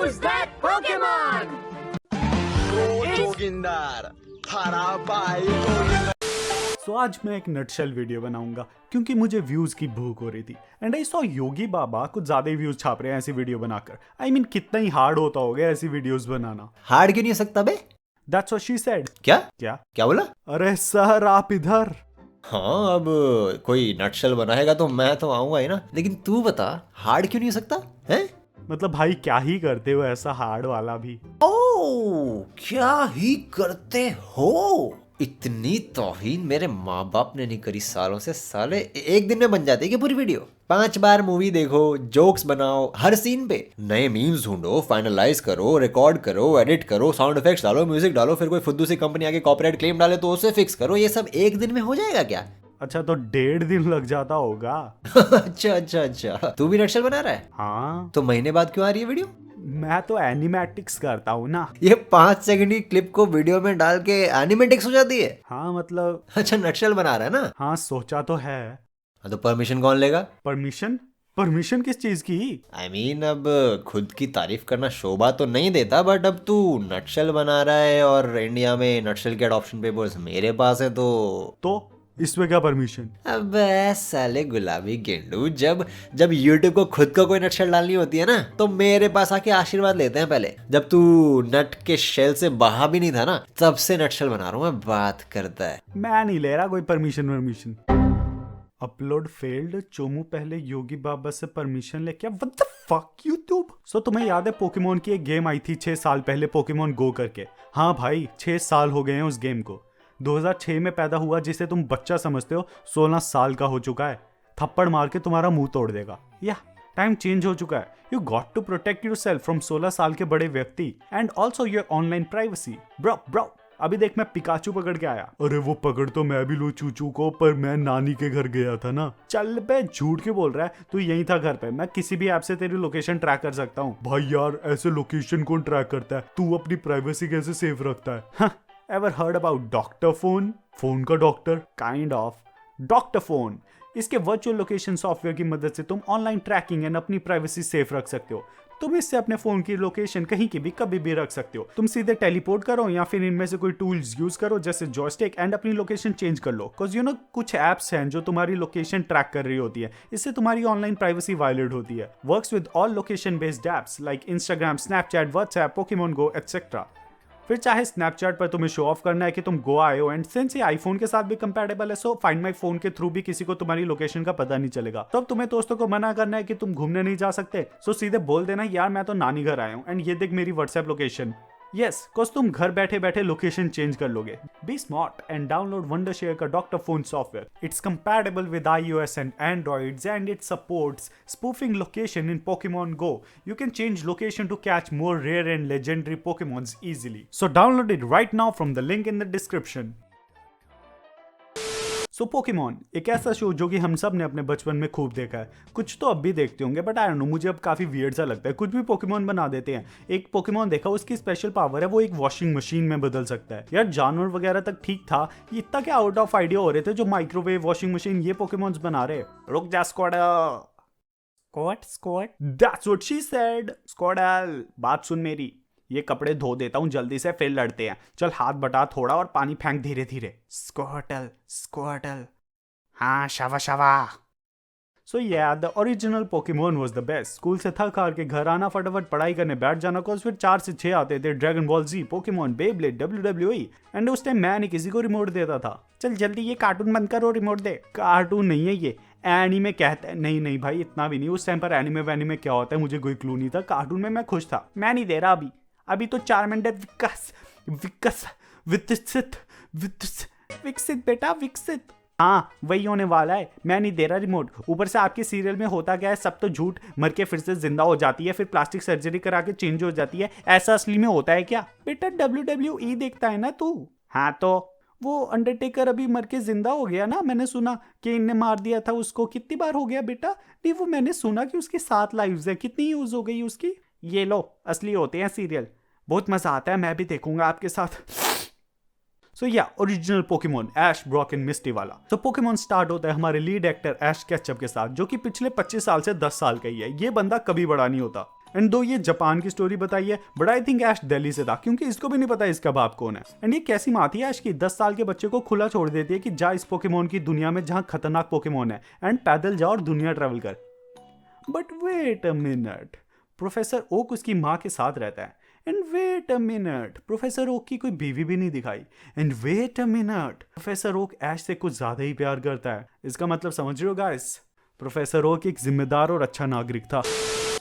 Who's that Pokemon? Joginder हरापाई सो आज मैं एक नटशेल वीडियो बनाऊंगा क्योंकि मुझे व्यूज की भूख हो रही थी एंड आई सॉ योगी बाबा कुछ ज्यादा ही व्यूज छाप रहे हैं ऐसी वीडियो बनाकर। आई मीन कितना ही हार्ड होता होगा ऐसी वीडियोस बनाना। हार्ड क्यों नहीं हो सकता बे? That's what she said. क्या क्या क्या बोला? अरे सर आप इधर। हाँ, अब कोई नटशेल बनाएगा तो मैं तो आऊंगा ही ना, लेकिन तू बता हार्ड क्यों नहीं हो सकता है? मतलब भाई क्या ही करते हो ऐसा हार्ड वाला भी। ओ क्या ही करते हो? इतनी तौहीन मेरे माँ बाप ने नहीं करी सालों से। साले एक दिन में बन जाती है कि पूरी वीडियो? 5 बार मूवी देखो, जोक्स बनाओ, हर सीन पे नए मीम्स ढूंढो, फाइनलाइज करो, रिकॉर्ड करो, एडिट करो, साउंड इफेक्ट्स डालो, म्यूजिक डालो, फिर कोई फुद्दू सी कंपनी आके कॉपीराइट क्लेम डाले तो उसे फिक्स करो। ये सब एक दिन में हो जाएगा क्या? अच्छा तो 1.5 दिन लग जाता होगा। अच्छा, तू भी नटशेल बना रहा है? हाँ तो महीने बाद क्यों आ रही है वीडियो? मैं तो एनिमेटिक्स करता हूँ ना। ये 5 सेकंड की क्लिप को वीडियो में डाल के एनिमेटिक्स हो जाती है? हाँ मतलब अच्छा नटशेल बना रहा है ना? हाँ सोचा तो है। हाँ, तो परमिशन कौन लेगा? परमिशन किस चीज की? I mean, अब खुद की तारीफ करना शोभा तो नहीं देता, बट अब तू नटशेल बना रहा है और इंडिया में नटशेल के अडॉप्शन पेपर्स मेरे पास है तो इसमें क्या परमिशन? अब साले गुलाबी गेंडू, जब यूट्यूब को खुद को कोई नटशेल डालनी होती है ना तो मेरे पास आके आशीर्वाद लेते हैं पहले। जब तू नट के शेल से बाहर भी नहीं था ना तब से नटशेल बना रहा हूँ मैं, बात करता है। मैं नहीं ले रहा कोई परमिशन। Upload failed. चोमू पहले योगी बाबा से परमिशन लेके व्हाट द फक यूट्यूब। सो तुम्हें याद है पोकेमोन की एक गेम आई थी 6 साल पहले, पोकेमोन गो करके? हाँ भाई 6 साल हो गए हैं उस गेम को। 2006 में पैदा हुआ जिसे तुम बच्चा समझते हो 16 साल का हो चुका है। थप्पड़ मार के तुम्हारा मुंह तोड़ देगा। या टाइम चेंज हो चुका है। You got to protect yourself from 16 साल के बड़े व्यक्ति and also your online privacy. Bro अभी देख मैं पिकाचू पकड़ के आया। अरे वो पकड़ तो मैं भी लू चूचू को, पर मैं नानी के घर गया था ना। चल बे झूठ क्यों बोल रहा है? तू यहीं था घर पे। मैं किसी भी ऐप से तेरी लोकेशन ट्रैक कर सकता हूँ। भाई यार ऐसे लोकेशन कौन ट्रैक करता है? तू अपनी प्राइवेसी कैसे सेफ रखता है? Ever heard about doctor phone? Phone का doctor? Kind of doctor phone. इसके वर्चुअल लोकेशन सॉफ्टवेयर की मदद से तुम ऑनलाइन ट्रैकिंग एंड अपनी प्राइवेसी सेफ रख सकते हो। तुम इससे अपने फोन की लोकेशन कहीं की भी कभी भी रख सकते हो। तुम सीधे टेलीपोर्ट करो या फिर इनमें से कोई टूल्स यूज करो जैसे जॉयस्टिक एंड अपनी लोकेशन चेंज कर लो। बिकॉज यू नो कुछ एप्स हैं जो तुम्हारी लोकेशन ट्रैक कर रही होती है। इससे तुम्हारी ऑनलाइन प्राइवेसी वायलेट होती है। Works with all location based apps like Instagram, Snapchat, WhatsApp, Pokemon go etcetera. फिर चाहे स्नैपचैट पर तुम्हें शो ऑफ करना है कि तुम गोवा आए हो एंड सिंस ये आईफोन के साथ भी कंपैटिबल है, सो फाइंड माई फोन के थ्रू भी किसी को तुम्हारी लोकेशन का पता नहीं चलेगा। तो अब तुम्हें दोस्तों को मना करना है कि तुम घूमने नहीं जा सकते, सो सीधे बोल देना यार मैं तो नानी घर आया हूँ एंड ये देख मेरी व्हाट्सएप लोकेशन। यस कोस तुम घर बैठे बैठे लोकेशन चेंज कर लोगे। Be smart and download Wondershare का doctor phone software. It's compatible with iOS and Androids and it supports spoofing location in Pokemon Go. You can change location to catch more rare and legendary Pokemons easily. So download it right now from the link in the description. So Pokemon एक ऐसा show जो कि हम सब ने अपने बचपन में खूब देखा है। कुछ तो अब भी देखते होंगे बट आई डोंट नो, मुझे अब काफी वियर्ड सा लगता है। कुछ भी पोकेमॉन बना देते हैं। एक पोकेमॉन देखा, उसकी स्पेशल पावर है वो एक वॉशिंग मशीन में बदल सकता है। यार जानवर वगैरह तक ठीक था, ये इतना क्या आउट ऑफ आइडिया हो रहे थे जो माइक्रोवेव, वॉशिंग मशीन, ये पोकेमॉन्स बना रहे। रुक जा squad, that's what she said. स्क्वाडल बात सुन मेरी, ये कपड़े धो देता हूँ जल्दी से, फिर लड़ते हैं। चल हाथ बटा थोड़ा और पानी फेंक धीरे धीरे। स्क्वाटल हाँ शावा। सो या the original Pokemon was the best. School से थक हार के घर आना, फटाफट पढ़ाई करने बैठ जाना। कोस फिर 4 से 6 आते थे। Dragon ball Z, Pokemon, Beyblade, WWE and उस टाइम मैं नहीं किसी को रिमोट देता था। चल जल्दी ये कार्टून बंद करो, रिमोट दे। कार्टून नहीं है ये, एनीमे कहते हैं। नहीं भाई इतना भी नहीं। उस टाइम पर एनीमे वैनीमे क्या होता है मुझे कोई क्लू नहीं था। कार्टून में मैं खुश था। मैं नहीं दे रहा अभी तो चार्मेंडर विकसित बेटा विकसित। हाँ वही होने वाला है। मैं नहीं दे रहा रिमोट। ऊपर से आपके सीरियल में होता क्या है, सब तो झूठ। मर के फिर से जिंदा हो जाती है, फिर प्लास्टिक सर्जरी करा के चेंज हो जाती है। ऐसा असली में होता है क्या? बेटा WWE देखता है ना तू? हाँ तो वो अंडरटेकर अभी मर के जिंदा हो गया ना, मैंने सुना कि इनने मार दिया था उसको। कितनी बार हो गया बेटा? नहीं वो मैंने सुना कि उसकी 7 लाइव्स है। कितनी यूज हो गई उसकी? ये लो असली होते हैं सीरियल, बहुत मजा आता है, मैं भी देखूंगा आपके साथ। सो या original Pokemon Ash, Brock and Misty वाला। तो पोकेमोन स्टार्ट होता है हमारे लीड एक्टर ऐश केचप के साथ, जो कि पिछले 25 साल से 10 साल का ही है। ये बंदा कभी बड़ा नहीं होता एंड दो ये जापान की स्टोरी बताई है, बट आई थिंक ऐश दिल्ली से था क्योंकि इसको भी नहीं पता इसका बाप कौन है। एंड ये कैसी माँ थी ऐश की, 10 साल के बच्चे को खुला छोड़ देती है कि जा इस पोकेमोन की दुनिया में जहाँ खतरनाक पोकेमोन है एंड पैदल जा और दुनिया ट्रेवल कर। But wait a minute, professor Oak उसकी माँ के साथ रहता है। And wait a minute, professor Oak की कोई बीवी भी नहीं दिखाई। And wait a minute, professor Oak Ash से कुछ ज्यादा ही प्यार करता है। इसका मतलब समझ रहे हो गाइस, प्रोफेसर ओक एक जिम्मेदार और अच्छा नागरिक था।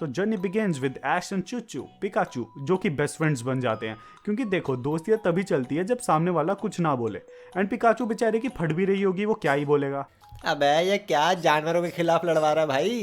तो journey begins with Ash and चूचू पिकाचू, जो कि बेस्ट फ्रेंड्स बन जाते हैं क्योंकि देखो दोस्तियां तभी चलती है जब सामने वाला कुछ ना बोले। एंड पिकाचू बेचारे की फट भी रही होगी, वो क्या ही बोलेगा। अबे ये क्या जानवरों के खिलाफ लड़वा रहा है भाई।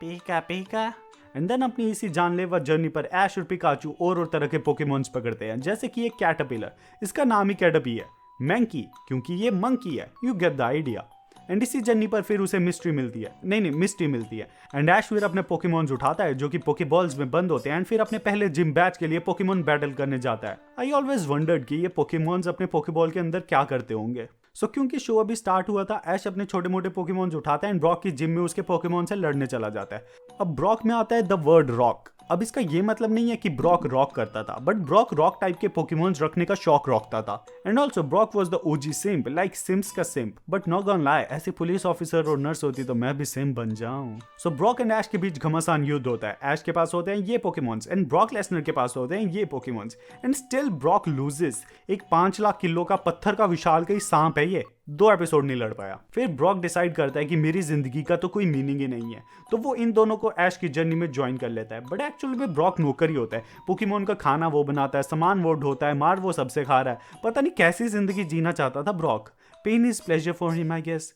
पीका पीका। एंड देन अपनी इसी जानलेवा जर्नी पर ऐश और पिकाचू और तरह के पोकेमॉन्स पकड़ते हैं, जैसे कि एक कैटरपिलर, इसका नाम ही कैटरपी है, मैंकी क्योंकि ये मंकी है, you get the idea. And इसी जर्नी पर फिर उसे मिस्ट्री मिलती है, नहीं मिस्ट्री मिलती है। एंड ऐश फिर अपने पोकेमॉन्स उठाता है जो कि पोकेबॉल्स में बंद होते हैं एंड फिर अपने पहले जिम बैच के लिए पोकेमॉन बैटल करने जाता है। आई ऑलवेज वंडर्ड कि ये पोकेमॉन्स अपने पोकेबॉल के अंदर क्या करते होंगे। सो क्योंकि शो अभी स्टार्ट हुआ था, ऐश अपने छोटे मोटे पोकेमॉन्स उठाता है एंड ब्रॉक की जिम में उसके पोकेमॉन से लड़ने चला जाता है। अब ब्रॉक में आता है द वर्ड रॉक। अब इसका ये मतलब नहीं है कि ब्रॉक रॉक करता था, बट ब्रॉक रॉक टाइप के पोकेमॉन्स रखने का शौक रखता था। And also Brock was the OG simp, like Sims का simp. But not gonna lie, ऐसे पुलिस ऑफिसर और नर्स होती तो मैं भी सिम्प बन जाऊं। सो ब्रॉक एंड ऐश के बीच घमासान युद्ध होता है। ऐश के पास होते हैं ये पोकेमॉन्स एंड ब्रॉक लेसनर के पास होते हैं ये Pokémons. And still Brock loses. एक 5 लाख किलो का पत्थर का विशाल कई सांप है ये, 2 एपिसोड नहीं लड़ पाया। फिर ब्रॉक डिसाइड करता है कि मेरी जिंदगी का तो कोई मीनिंग ही नहीं है, तो वो इन दोनों को ऐश की जर्नी में ज्वाइन कर लेता है। बट एक्चुअली में ब्रॉक नौकर ही होता है, पोकेमॉन का खाना वो बनाता है, सामान वो ढोता है, मार वो सबसे खा रहा है। पता नहीं कैसी जिंदगी जीना चाहता था Brock. Pain is pleasure for him I guess.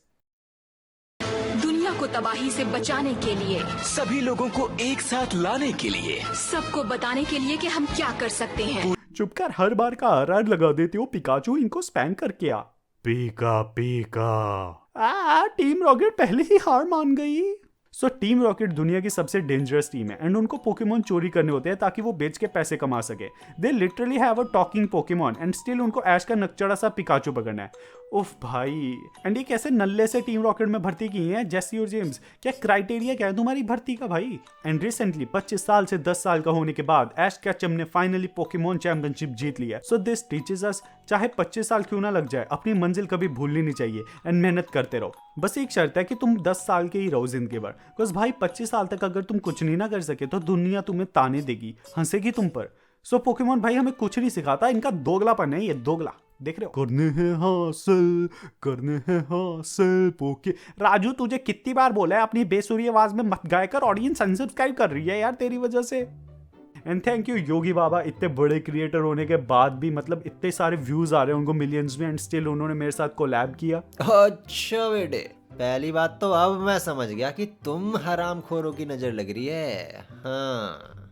दुनिया को तबाही से बचाने के लिए, सभी लोगों को एक साथ लाने के लिए, सबको बताने के लिए कि हम क्या कर सकते हैं। चुप कर, हर बार का आर लगा देते हो पिकाचू, इनको स्पैम करके आ। पीका पीका। टीम रॉकेट पहले ही हार मान गई। सो टीम रॉकेट दुनिया की सबसे डेंजरस टीम है एंड उनको पोकेमॉन चोरी करने होते हैं ताकि वो बेच के पैसे कमा सके। They literally have a talking Pokemon and still उनको ऐश का नकचड़ा सा पिकाचू पकड़ना है। उफ भाई। एंड ये कैसे नल्ले से टीम रॉकेट में भर्ती की है जेसी और जेम्स, क्या क्राइटेरिया क्या है तुम्हारी भर्ती का भाई। एंड रिसेंटली 25 साल से 10 साल का होने के बाद ऐश कैचम ने फाइनली पोकेमॉन चैंपियनशिप जीत लिया। सो दिस टीचेस अस, चाहे 25 साल क्यों ना लग जाए, अपनी मंजिल कभी भूलनी नहीं चाहिए एंड मेहनत करते रहो। बस एक शर्त है कि तुम 10 साल के ही रहो जिंदगी भर, बिकॉज भाई 25 साल तक अगर तुम कुछ नहीं ना कर सके तो दुनिया तुम्हें ताने देगी, हंसेगी तुम पर। सो पोकेमॉन भाई हमें कुछ नहीं सिखाता, इनका दोगलापन है ये, दोगला। देख रहे हो, करने हैं हासिल पोके। राजू तुझे कितनी बार बोला है अपनी बेसुरी आवाज में मत गाया कर, ऑडियंस अनसब्सक्राइब कर रही है यार तेरी वजह से। एंड थैंक यू योगी बाबा, इतने बड़े क्रिएटर होने के बाद भी मतलब इतने सारे व्यूज आ रहे हैं उनको मिलियंस में एंड स्टिल उन्होंने मेरे साथ कोलैब किया। अच्छा बेटे, पहली बात तो अब मैं समझ गया कि तुम हरामखोरों की नजर लग रही है। हाँ